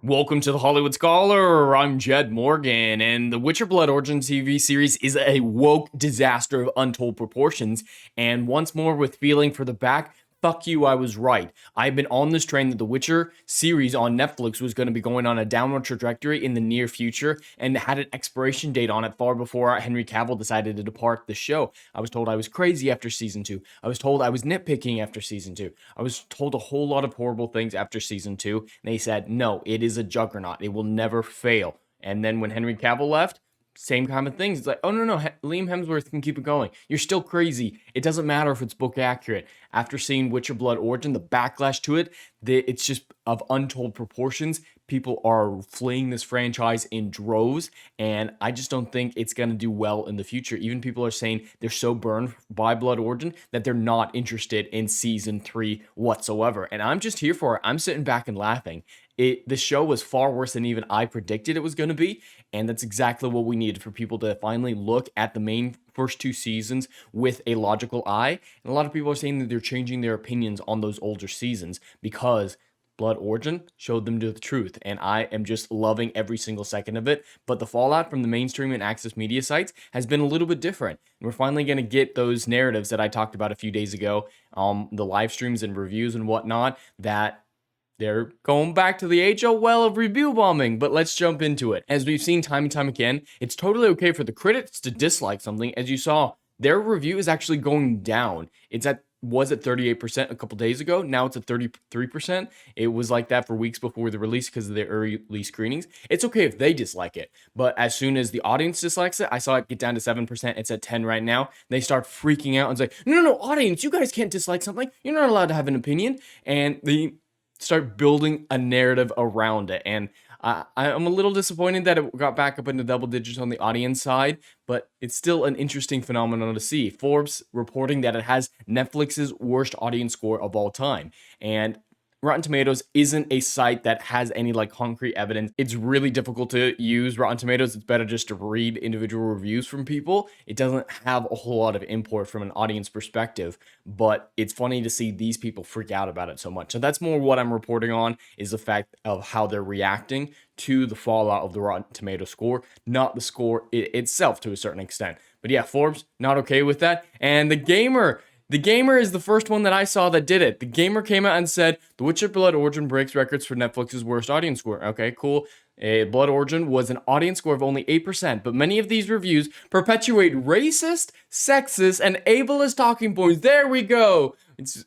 Welcome to the Hollywood Scholar. I'm Jed Morgan, and the Witcher Blood Origin TV series is a woke disaster of untold proportions. And once more, with feeling for the back, fuck you, I was right. I've been on this train that the Witcher series on Netflix was going to be going on a downward trajectory in the near future and had an expiration date on it far before Henry Cavill decided to depart the show. I was told I was crazy after season 2. I was told I was nitpicking after season 2. I was told a whole lot of horrible things after season 2, and they said, no, it is a juggernaut. It will never fail. And then when Henry Cavill left, same kind of things. It's like, oh no, Liam Hemsworth can keep it going. You're still crazy. It doesn't matter if it's book accurate. After seeing Witcher Blood Origin, the backlash to it, it's just of untold proportions. People are fleeing this franchise in droves, and I just don't think it's going to do well in the future. Even people are saying they're so burned by Blood Origin that they're not interested in season 3 whatsoever. And I'm just here for it. I'm sitting back and laughing. The show was far worse than even I predicted it was going to be, and that's exactly what we needed for people to finally look at the main first 2 seasons with a logical eye. And a lot of people are saying that they're changing their opinions on those older seasons because Blood Origin showed them the truth, and I am just loving every single second of it. But the fallout from the mainstream and access media sites has been a little bit different. And we're finally going to get those narratives that I talked about a few days ago, the live streams and reviews and whatnot, that they're going back to the age-old well of review bombing, but let's jump into it. As we've seen time and time again, it's totally okay for the critics to dislike something. As you saw, their review is actually going down. Was at 38% a couple days ago. Now it's at 33%. It was like that for weeks before the release because of the early screenings. It's okay if they dislike it, but as soon as the audience dislikes it, I saw it get down to 7%. It's at 10 right now. They start freaking out and say, no, audience, you guys can't dislike something. You're not allowed to have an opinion. And they start building a narrative around it. And I'm a little disappointed that it got back up into double digits on the audience side, but it's still an interesting phenomenon to see. Forbes reporting that it has Netflix's worst audience score of all time. And Rotten Tomatoes isn't a site that has any concrete evidence. It's really difficult to use Rotten Tomatoes. It's better just to read individual reviews from people. It doesn't have a whole lot of import from an audience perspective, but it's funny to see these people freak out about it so much. So that's more what I'm reporting on, is the fact of how they're reacting to the fallout of the Rotten Tomato score, not the score itself to a certain extent. But yeah, Forbes, not okay with that. And The Gamer is the first one that I saw that did it. The Gamer came out and said, The Witcher Blood Origin breaks records for Netflix's worst audience score. Okay, cool. Blood Origin was an audience score of only 8%, but many of these reviews perpetuate racist, sexist, and ableist talking points. There we go. It's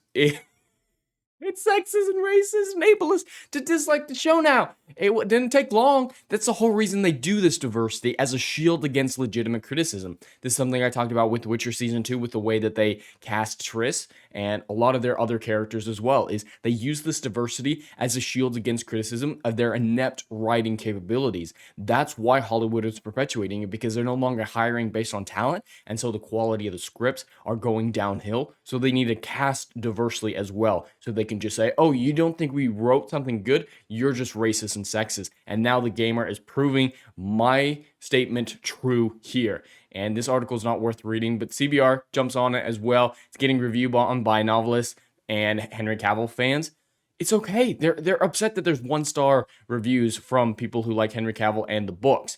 sexist and racist and ableist to dislike the show now. It didn't take long. That's the whole reason they do this diversity, as a shield against legitimate criticism. This is something I talked about with Witcher Season 2, with the way that they cast Triss and a lot of their other characters as well, is they use this diversity as a shield against criticism of their inept writing capabilities. That's why Hollywood is perpetuating it, because they're no longer hiring based on talent, and so the quality of the scripts are going downhill. So they need to cast diversely as well, so they can just say, oh, you don't think we wrote something good? You're just racist and sexist. And now The Gamer is proving my statement true here. And this article is not worth reading, but CBR jumps on it as well. It's getting review bombed by novelists and Henry Cavill fans. It's okay. They're upset that there's 1-star reviews from people who like Henry Cavill and the books.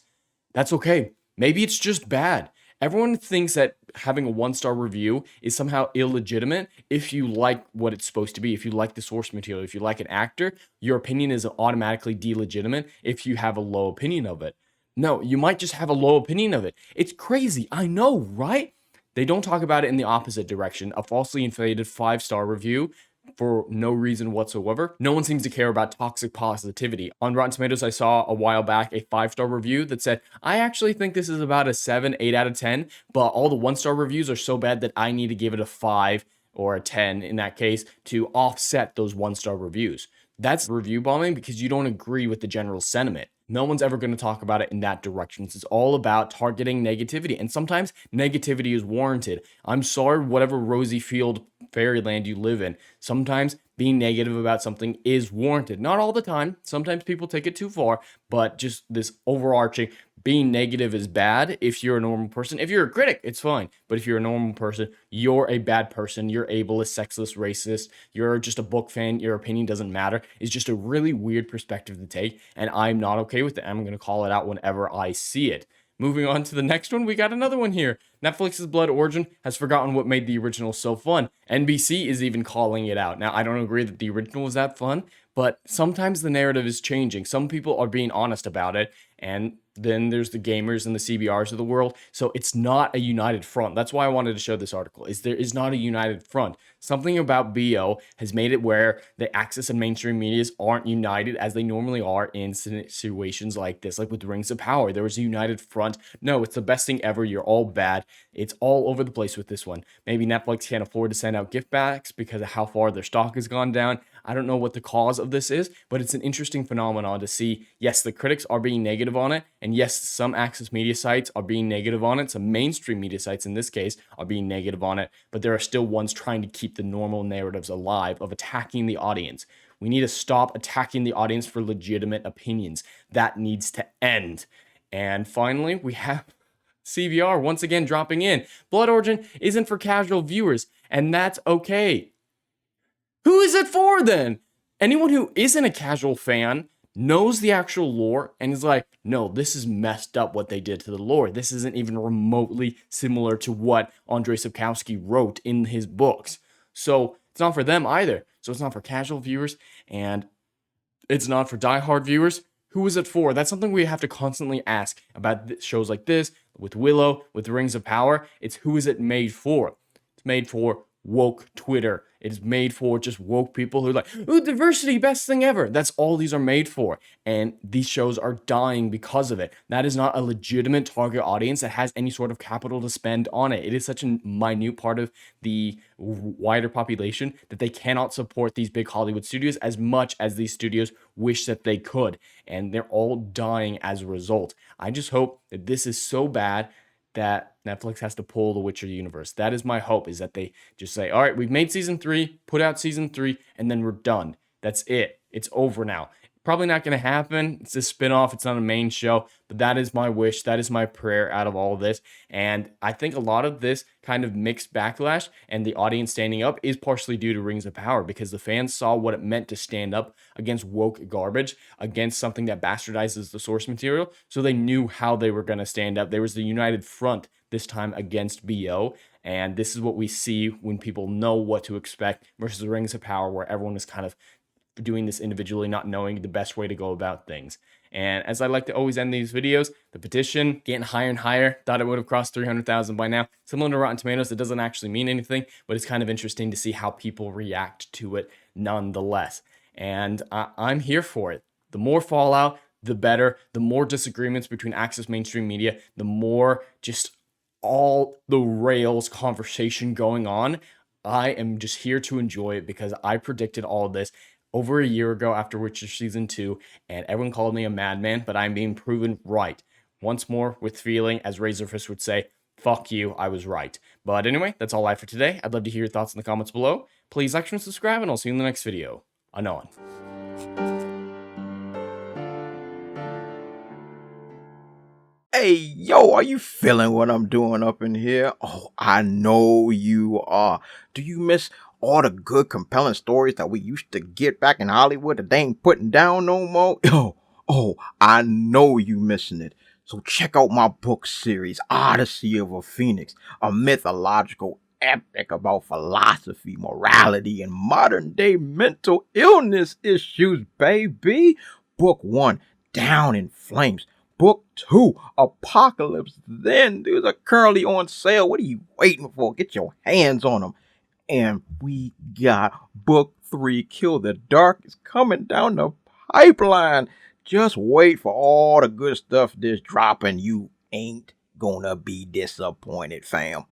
That's okay. Maybe it's just bad. Everyone thinks that having a 1-star review is somehow illegitimate if you like what it's supposed to be. If you like the source material, if you like an actor, your opinion is automatically delegitimate if you have a low opinion of it. No, you might just have a low opinion of it. It's crazy. I know, right? They don't talk about it in the opposite direction. A falsely inflated 5-star review for no reason whatsoever. No one seems to care about toxic positivity. On Rotten Tomatoes, I saw a while back a 5-star review that said, I actually think this is about a 7, 8 out of 10, but all the 1-star reviews are so bad that I need to give it a 5 or a 10 in that case to offset those 1-star reviews. That's review bombing because you don't agree with the general sentiment. No one's ever going to talk about it in that direction. It's all about targeting negativity, and sometimes negativity is warranted. I'm sorry, whatever rosy field fairyland you live in, sometimes being negative about something is warranted. Not all the time. Sometimes people take it too far, but just this overarching being negative is bad if you're a normal person. If you're a critic, it's fine. But if you're a normal person, you're a bad person. You're ableist, sexist, racist. You're just a book fan. Your opinion doesn't matter. It's just a really weird perspective to take. And I'm not okay with it. I'm going to call it out whenever I see it. Moving on to the next one, we got another one here. Netflix's Blood Origin has forgotten what made the original so fun. NBC is even calling it out. Now, I don't agree that the original was that fun, but sometimes the narrative is changing. Some people are being honest about it, and then there's the gamers and the CBRs of the world. So it's not a united front. That's why I wanted to show this article, is there is not a united front. Something about BO has made it where the access and mainstream medias aren't united as they normally are in situations like this. Like with Rings of Power, there was a united front. No, it's the best thing ever. You're all bad. It's all over the place with this one. Maybe Netflix can't afford to send out gift backs because of how far their stock has gone down. I don't know what the cause of this is, but it's an interesting phenomenon to see. Yes, the critics are being negative on it, and yes, some access media sites are being negative on it. Some mainstream media sites, in this case, are being negative on it, but there are still ones trying to keep the normal narratives alive of attacking the audience. We need to stop attacking the audience for legitimate opinions. That needs to end. And finally, we have CBR once again dropping in. Blood Origin isn't for casual viewers, and that's okay. Who is it for then? Anyone who isn't a casual fan knows the actual lore and is like, no, this is messed up what they did to the lore. This isn't even remotely similar to what Andrzej Sapkowski wrote in his books. So it's not for them either. So it's not for casual viewers, and it's not for diehard viewers. Who is it for? That's something we have to constantly ask about shows like this, with Willow, with Rings of Power. It's who is it made for? It's made for woke Twitter. It's made for just woke people who are like, ooh, diversity, best thing ever. That's all these are made for. And these shows are dying because of it. That is not a legitimate target audience that has any sort of capital to spend on it. It is such a minute part of the wider population that they cannot support these big Hollywood studios as much as these studios wish that they could. And they're all dying as a result. I just hope that this is so bad that Netflix has to pull the Witcher universe. That is my hope, is that they just say, all right, we've made season 3, put out season 3, and then we're done. That's it. It's over now. Probably not going to happen. It's a spinoff. It's not a main show, but that is my wish. That is my prayer out of all of this. And I think a lot of this kind of mixed backlash and the audience standing up is partially due to Rings of Power, because the fans saw what it meant to stand up against woke garbage, against something that bastardizes the source material. So they knew how they were going to stand up. There was the united front this time against BO. And this is what we see when people know what to expect versus Rings of Power, where everyone is kind of doing this individually, not knowing the best way to go about things. And as I like to always end these videos, the petition getting higher and higher. Thought it would have crossed 300,000 by now. Similar to Rotten Tomatoes, it doesn't actually mean anything, but it's kind of interesting to see how people react to it nonetheless. And I'm here for it. The more fallout, the better. The more disagreements between access mainstream media, the more just all the rails conversation going on. I am just here to enjoy it because I predicted all of this over a year ago after Witcher Season 2, and everyone called me a madman, but I'm being proven right. Once more, with feeling, as Razorfist would say, fuck you, I was right. But anyway, that's all I have for today. I'd love to hear your thoughts in the comments below. Please like and subscribe, and I'll see you in the next video. Anon. Hey, yo, are you feeling what I'm doing up in here? Oh, I know you are. Do you miss all the good, compelling stories that we used to get back in Hollywood that they ain't putting down no more? Oh, I know you missing it. So check out my book series, Odyssey of a Phoenix, a mythological epic about philosophy, morality, and modern-day mental illness issues, baby. Book 1, Down in Flames. Book 2, Apocalypse Then. These are currently on sale. What are you waiting for? Get your hands on them. And we got Book 3, Kill the Dark, is coming down the pipeline. Just wait for all the good stuff that's dropping. You ain't gonna be disappointed, fam.